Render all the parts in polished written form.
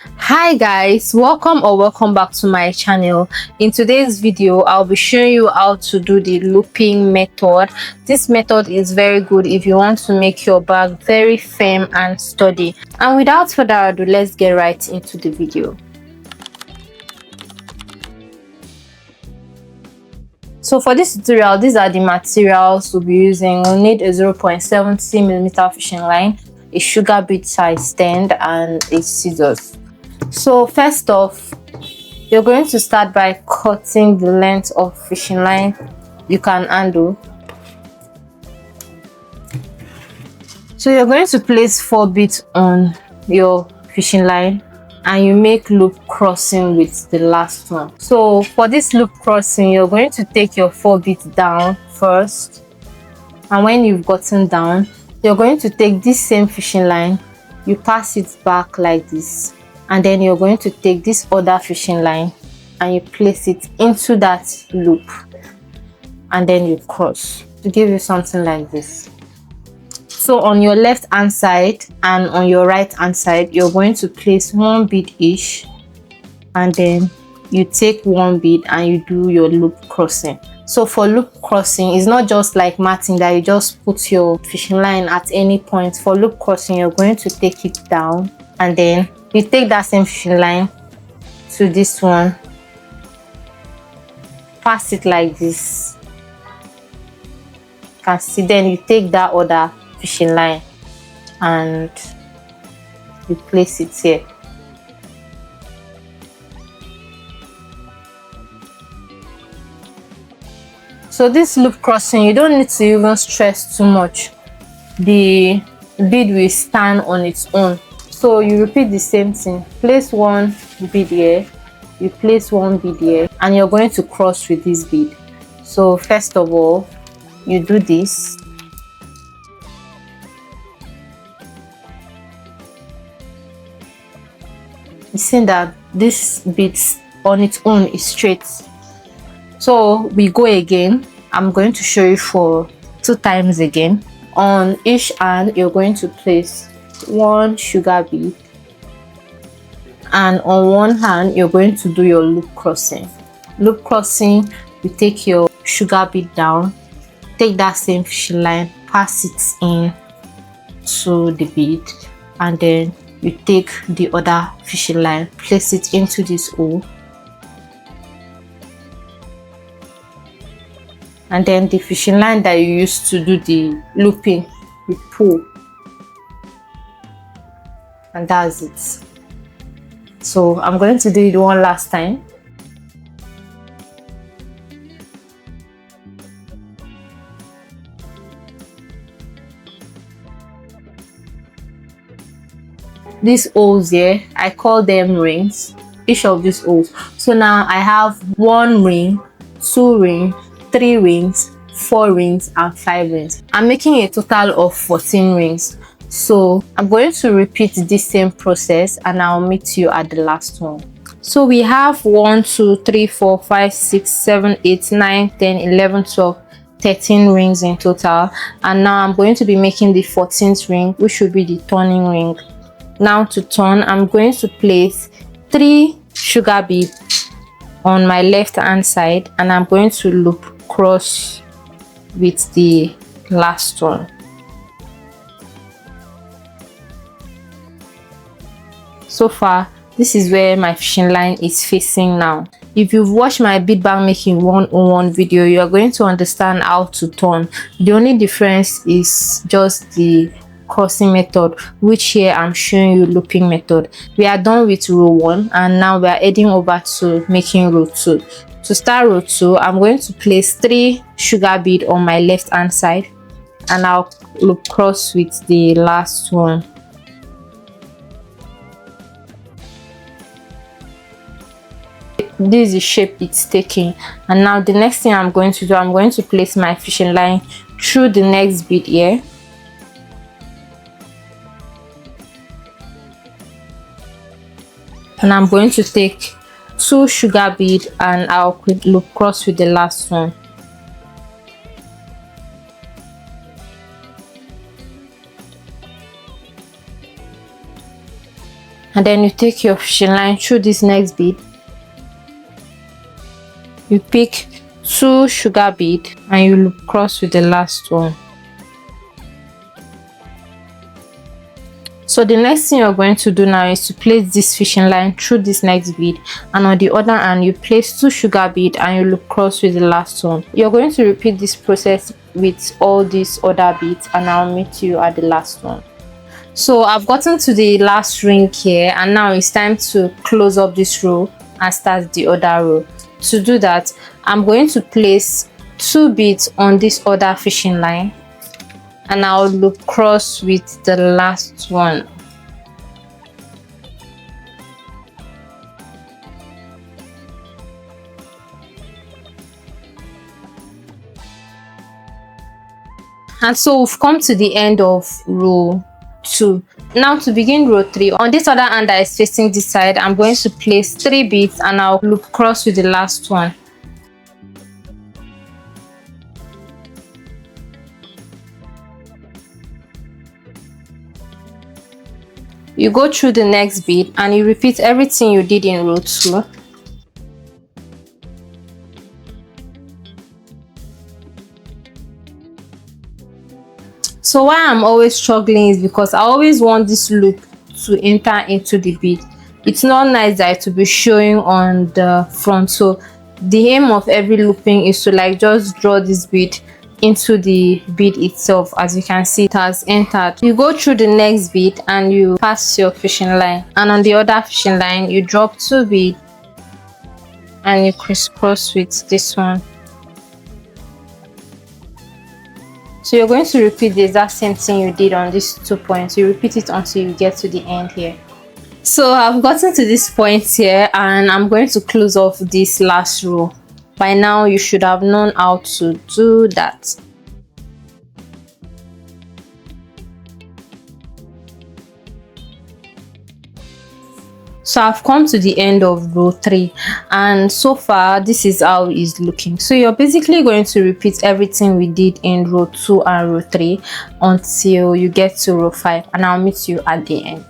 Hi guys, welcome back to my channel. In today's video I'll be showing you how to do the looping method. This method is very good if you want to make your bag very firm and sturdy. And without further ado, let's get right into the video. So for this tutorial, these are the materials we'll be using. We'll need a 0.70mm fishing line, a sugar bead size stand, and a scissors. So first off, you're going to start by cutting the length of fishing line you can handle. So you're going to place 4 beads on your fishing line and you make loop crossing with the last one. So for this loop crossing, you're going to take your 4 beads down first, and when you've gotten down, you're going to take this same fishing line, you pass it back like this, and then you're going to take this other fishing line and you place it into that loop, and then you cross to give you something like this. So on your left hand side and on your right hand side, you're going to place 1 bead each, and then you take 1 bead and you do your loop crossing. So for loop crossing, it's not just like matting that you just put your fishing line at any point. For loop crossing, you're going to take it down, and then you take that same fishing line to this one, pass it like this, you can see, then you take that other fishing line and you place it here. So this loop crossing, you don't need to even stress too much. The bead will stand on its own. So you repeat the same thing. Place 1 bead here, you place 1 bead here, and you're going to cross with this bead. So first of all, you do this. You see that this bead on its own is straight. So we go again. I'm going to show you for 2 times again. On each hand, you're going to place 1 sugar bead, and on one hand you're going to do your loop crossing. Loop crossing, you take your sugar bead down, take that same fishing line, pass it in to the bead, and then you take the other fishing line, place it into this hole, and then the fishing line that you used to do the looping, you pull, and that's it. So I'm going to do it one last time. These holes here, I call them rings, each of these holes. So now I have 1 ring, 2 rings, 3 rings, 4 rings, and 5 rings. I'm making a total of 14 rings. So I'm going to repeat this same process and I'll meet you at the last one. So we have 1, 2, 3, 4, 5, 6, 7, 8, 9, 10, 11, 12, 13 rings in total. And now I'm going to be making the 14th ring, which should be the turning ring. Now to turn, I'm going to place 3 sugar beads on my left hand side, and I'm going to loop cross with the last one. So far, this is where my fishing line is facing now. If you've watched my bead bag making 101 video, you are going to understand how to turn. The only difference is just the crossing method, which here I'm showing you looping method. We are done with row 1 and now we are heading over to making row 2. To start row 2, I'm going to place 3 sugar bead on my left hand side and I'll loop cross with the last one. This is the shape it's taking, and now the next thing I'm going to do, I'm going to place my fishing line through the next bead here, and I'm going to take 2 sugar bead and I'll loop cross with the last one. and then you take your fishing line through this next bead. You pick 2 sugar bead and you loop cross with the last one. So the next thing you're going to do now is to place this fishing line through this next bead, and on the other hand you place 2 sugar bead and you loop cross with the last one. You're going to repeat this process with all these other beads, and I'll meet you at the last one. So I've gotten to the last ring here, and now it's time to close up this row and start the other row. To do that, I'm going to place 2 beads on this other fishing line, and I'll loop cross with the last one. And so we've come to the end of row 2. Now to begin row 3, on this other hand that is facing this side, I'm going to place 3 beads and I'll loop cross with the last one. You go through the next bead and you repeat everything you did in row 2. So why I'm always struggling is because I always want this loop to enter into the bead. It's not nice that it will be showing on the front. So the aim of every looping is to like just draw this bead into the bead itself. As you can see, it has entered. You go through the next bead and you pass your fishing line, and on the other fishing line you drop 2 beads and you crisscross with this one. So you're going to repeat the exact same thing you did on these 2 points. You repeat it until you get to the end here. So I've gotten to this point here, and I'm going to close off this last row. By now you should have known how to do that. So I've come to the end of row 3, and so far this is how it's looking. So you're basically going to repeat everything we did in row 2 and row 3 until you get to row 5, and I'll meet you at the end.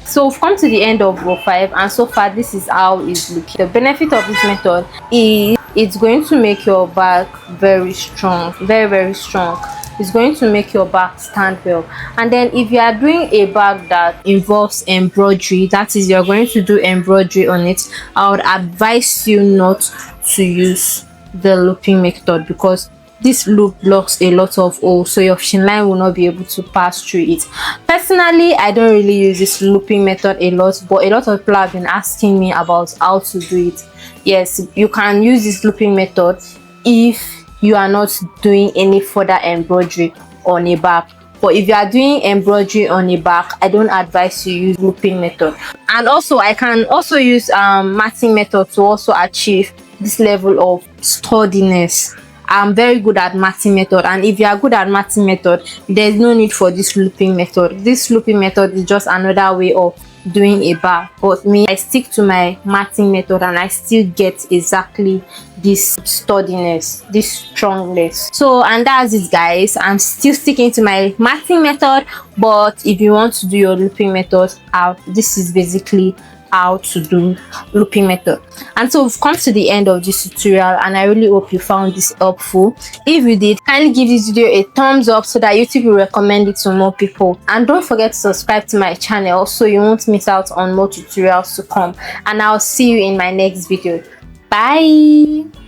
So we've come to the end of row 5, and so far this is how it's looking. The benefit of this method is it's going to make your bag very strong, very strong. It's going to make your bag stand well. And then if you are doing a bag that involves embroidery, that is, you're going to do embroidery on it, I would advise you not to use the looping method, because this loop blocks a lot of holes, so your fishing line will not be able to pass through it. Personally, I don't really use this looping method a lot, but a lot of people have been asking me about how to do it. Yes, you can use this looping method if you are not doing any further embroidery on a bag. But if you are doing embroidery on a bag, I don't advise you use looping method. And also I can also use matting method to also achieve this level of sturdiness. I'm very good at matting method, and if you are good at matting method, there's no need for this looping method. This looping method is just another way of doing a bar, but me, I stick to my matting method and I still get exactly this sturdiness, this strongness. So, and that's it guys. I'm still sticking to my matting method, but if you want to do your looping method out, this is basically how to do looping method. And so we've come to the end of this tutorial, and I really hope you found this helpful. If you did, kindly give this video a thumbs up so that YouTube will recommend it to more people. And don't forget to subscribe to my channel so you won't miss out on more tutorials to come. And I'll see you in my next video. Bye.